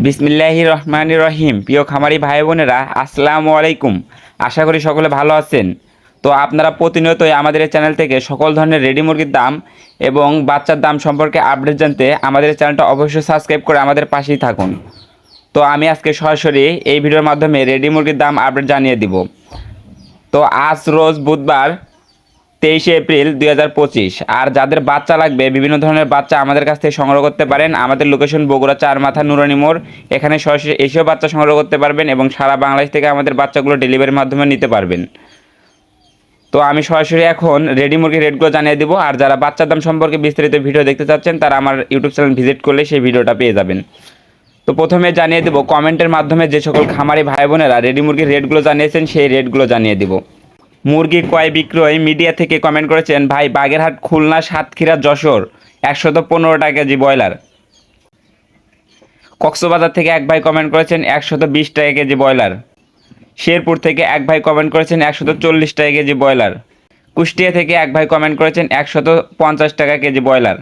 বিসমিল্লাহির রহমানির রহিম। প্রিয় খামারি ভাই বোনেরা, আসসালামু আলাইকুম। আশা করি সকলে ভালো আছেন। তো আপনারা প্রতিনিয়তই আমাদের এই চ্যানেল থেকে সকল ধরনের রেডি মুরগির দাম এবং বাচ্চার দাম সম্পর্কে আপডেট জানতে আমাদের এই চ্যানেলটা অবশ্যই সাবস্ক্রাইব করে আমাদের পাশেই থাকুন। তো আমি আজকে সরাসরি এই ভিডিওর মাধ্যমে রেডি মুরগির দাম আপডেট জানিয়ে দিব। তো আজ রোজ বুধবার 23 এপ্রিল 2025। আর যাদের বাচ্চা লাগবে, বিভিন্ন ধরনের বাচ্চা আমাদের কাছ থেকে সংগ্রহ করতে পারেন। আমাদের লোকেশন বগুড়া চারমাথা নুরানি মোড়। এখানে সরাসরি এসেও বাচ্চা সংগ্রহ করতে পারবেন এবং সারা বাংলাদেশ থেকে আমাদের বাচ্চাগুলো ডেলিভারির মাধ্যমে নিতে পারবেন। তো আমি সরাসরি এখন রেডি মুরগির রেটগুলো জানিয়ে দেবো। আর যারা বাচ্চার দাম সম্পর্কে বিস্তারিত ভিডিও দেখতে চাচ্ছেন তারা আমার ইউটিউব চ্যানেল ভিজিট করলে সেই ভিডিওটা পেয়ে যাবেন। তো প্রথমে জানিয়ে দেবো কমেন্টের মাধ্যমে যে সকল খামারি ভাই বোনেরা রেডি মুরগির রেটগুলো জানিয়েছেন সেই রেটগুলো জানিয়ে দেবো। মুরগি ক্রয় বিক্রয় মিডিয়া থেকে কমেন্ট করেছেন, ভাই বাগেরহাট, খুলনা, সাতক্ষীরা, যশোর 115 টাকা কেজি ব্রয়লার। কক্সবাজার থেকে এক ভাই কমেন্ট করেছেন 120 টাকা কেজি ব্রয়লার। শেরপুর থেকে এক ভাই কমেন্ট করেছেন 140 টাকা কেজি ব্রয়লার। কুষ্টিয়া থেকে এক ভাই কমেন্ট করেছেন 150 টাকা কেজি ব্রয়লার।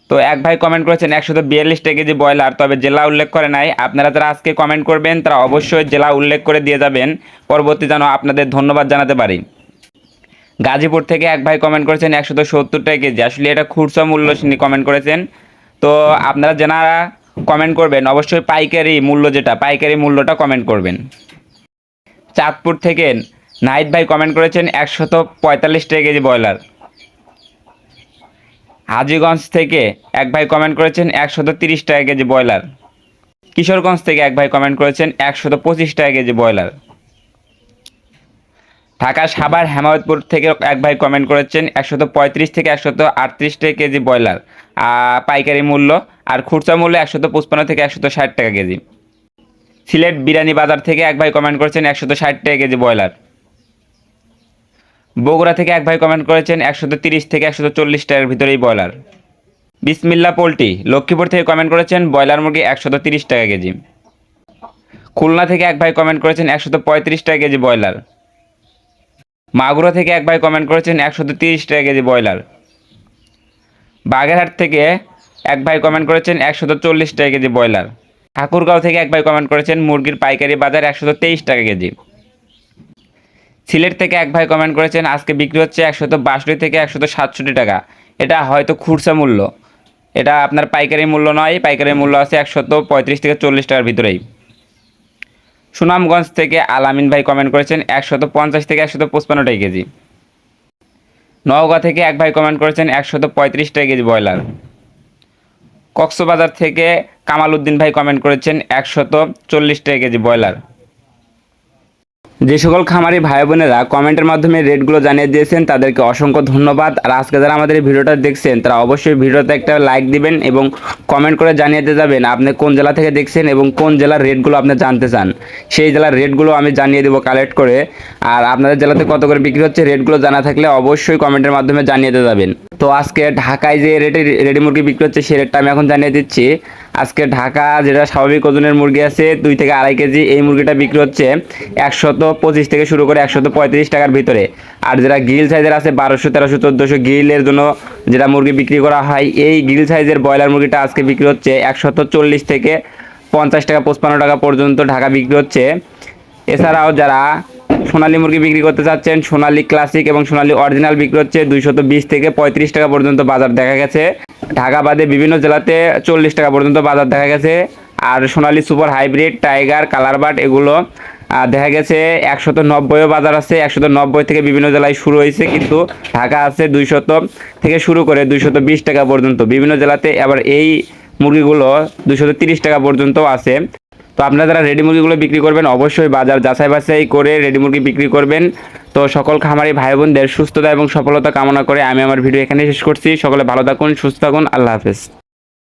তো এক ভাই কমেন্ট করেছেন 142 টাকা কেজি ব্রয়লার, তবে জেলা উল্লেখ করে নাই। আপনারা যারা আজকে কমেন্ট করবেন তারা অবশ্যই জেলা উল্লেখ করে দিয়ে যাবেন, পরবর্তী যেন আপনাদের ধন্যবাদ জানাতে পারি। গাজীপুর থেকে এক ভাই কমেন্ট করেছেন 170 টাকা কেজি। আসলে এটা খুচরা মূল্য কমেন্ট করেছেন। তো আপনারা যারা কমেন্ট করবেন অবশ্যই পাইকারি মূল্য, যেটা পাইকারি মূল্যটা কমেন্ট করবেন। চাঁদপুর থেকে নাহিদ ভাই কমেন্ট করেছেন 145 টাকা কেজি ব্রয়লার। হাজীগঞ্জ থেকে এক ভাই কমেন্ট করেছেন 130 টাকা কেজি ব্রয়লার। কিশোরগঞ্জ থেকে এক ভাই কমেন্ট করেছেন 125 টাকা কেজি ব্রয়লার। ঢাকা সাভার হেমায়তপুর থেকে এক ভাই কমেন্ট করেছেন 135 থেকে 138 টাকা কেজি ব্রয়লার পাইকারি মূল্য, আর খুচরা মূল্য 155 থেকে 160 টাকা কেজি। সিলেট বিরানি বাজার থেকে এক ভাই কমেন্ট করেছেন 160 টাকা কেজি ব্রয়লার। বগুড়া থেকে এক ভাই কমেন্ট করেছেন 130 থেকে 140 টাকার ভিতরেই ব্রয়লার। বিসমিল্লা পোল্ট্রি লক্ষ্মীপুর থেকে কমেন্ট করেছেন ব্রয়লার মুরগি 130 টাকা কেজি। খুলনা থেকে এক ভাই কমেন্ট করেছেন 135 টাকা কেজি ব্রয়লার। মাগুরা থেকে এক ভাই কমেন্ট করেছেন 130 টাকা কেজি ব্রয়লার। বাগেরহাট থেকে এক ভাই কমেন্ট করেছেন 140 টাকা কেজি ব্রয়লার। ঠাকুরগাঁও থেকে এক ভাই কমেন্ট করেছেন মুরগির পাইকারি বাজার 123 টাকা কেজি। সিলেট থেকে এক ভাই কমেন্ট করেছেন আজকে বিক্রি হচ্ছে 162 থেকে 167 টাকা। এটা হয়তো খুচরা মূল্য, এটা আপনার পাইকারি মূল্য নয়। পাইকারি মূল্য আছে 135 থেকে 40 টাকার ভিতরেই। সুনামগঞ্জ থেকে আলামিন ভাই কমেন্ট করেছেন 150 থেকে 155 টাকা কেজি। নওগাঁ থেকে এক ভাই কমেন্ট করেছেন 135 টাকা কেজি ব্রয়লার। কক্সবাজার থেকে কামাল উদ্দিন ভাই কমেন্ট করেছেন 140 টাকা কেজি ব্রয়লার। যে সকল খামারি ভাই বোনেরা কমেন্টের মাধ্যমে রেটগুলো জানিয়ে দিয়েছেন তাদেরকে অসংখ্য ধন্যবাদ। আর আজকে যারা আমাদের এই ভিডিওটা দেখছেন তারা অবশ্যই ভিডিওতে একটা লাইক দিবেন এবং কমেন্ট করে জানিয়ে দিয়ে যাবেন আপনি কোন জেলা থেকে দেখছেন এবং কোন জেলার রেটগুলো আপনি জানতে চান। সেই জেলার রেটগুলো আমি জানিয়ে দেবো কালেক্ট করে। আর আপনাদের জেলাতে কত করে বিক্রি হচ্ছে রেটগুলো জানা থাকলে অবশ্যই কমেন্টের মাধ্যমে জানিয়ে দিয়ে যাবেন। তো আজকে ঢাকায় যে রেটে রেডি মুরগি বিক্রি হচ্ছে সেই রেটটা আমি এখন জানিয়ে দিচ্ছি। আজকে ঢাকা যেটা স্বাভাবিক ওজনের মুরগি আছে 2 থেকে 2.5 কেজি, এই মুরগিটা বিক্রি হচ্ছে 125 থেকে শুরু করে 135 টাকার ভিতরে। আর যেটা গিল সাইজের আছে 1200, 1300, 1400 গিলের জন্য যেটা মুরগি বিক্রি করা হয়, এই গিল সাইজের ব্রয়লার মুরগিটা আজকে বিক্রি হচ্ছে 140 থেকে 50 টাকা, 55 টাকা পর্যন্ত ঢাকা বিক্রি হচ্ছে। এছাড়াও যারা সোনালী মুরগি বিক্রি করতে চাচ্ছেন, সোনালী ক্লাসিক এবং সোনালী অরিজিনাল বিক্রি হচ্ছে 220 থেকে 35 টাকা পর্যন্ত বাজার দেখা গেছে। ঢাকা বাদে বিভিন্ন জেলাতে 40 টাকা পর্যন্ত বাজার দেখা গেছে। আর সোনালী সুপার হাইব্রিড, টাইগার, কালারবাট এগুলো দেখা গেছে 190ও বাজার আছে। 190 থেকে বিভিন্ন জেলায় শুরু হয়েছে, কিন্তু ঢাকা আছে 200 থেকে শুরু করে 220 টাকা পর্যন্ত। বিভিন্ন জেলাতে আবার এই মুরগিগুলো 230 টাকা পর্যন্ত আছে। তো আপনারা যারা রেডি মুরগিগুলো বিক্রি করবেন অবশ্যই বাজার যাচাই বাছাই করে রেডি মুরগি বিক্রি করবেন। তো সকল খামারি ভাই বোনদের সুস্থতা এবং সফলতা কামনা করে আমি আমার ভিডিও এখানে শেষ করছি। সকলে ভালো থাকুন, সুস্থ থাকুন, আল্লাহ হাফেজ।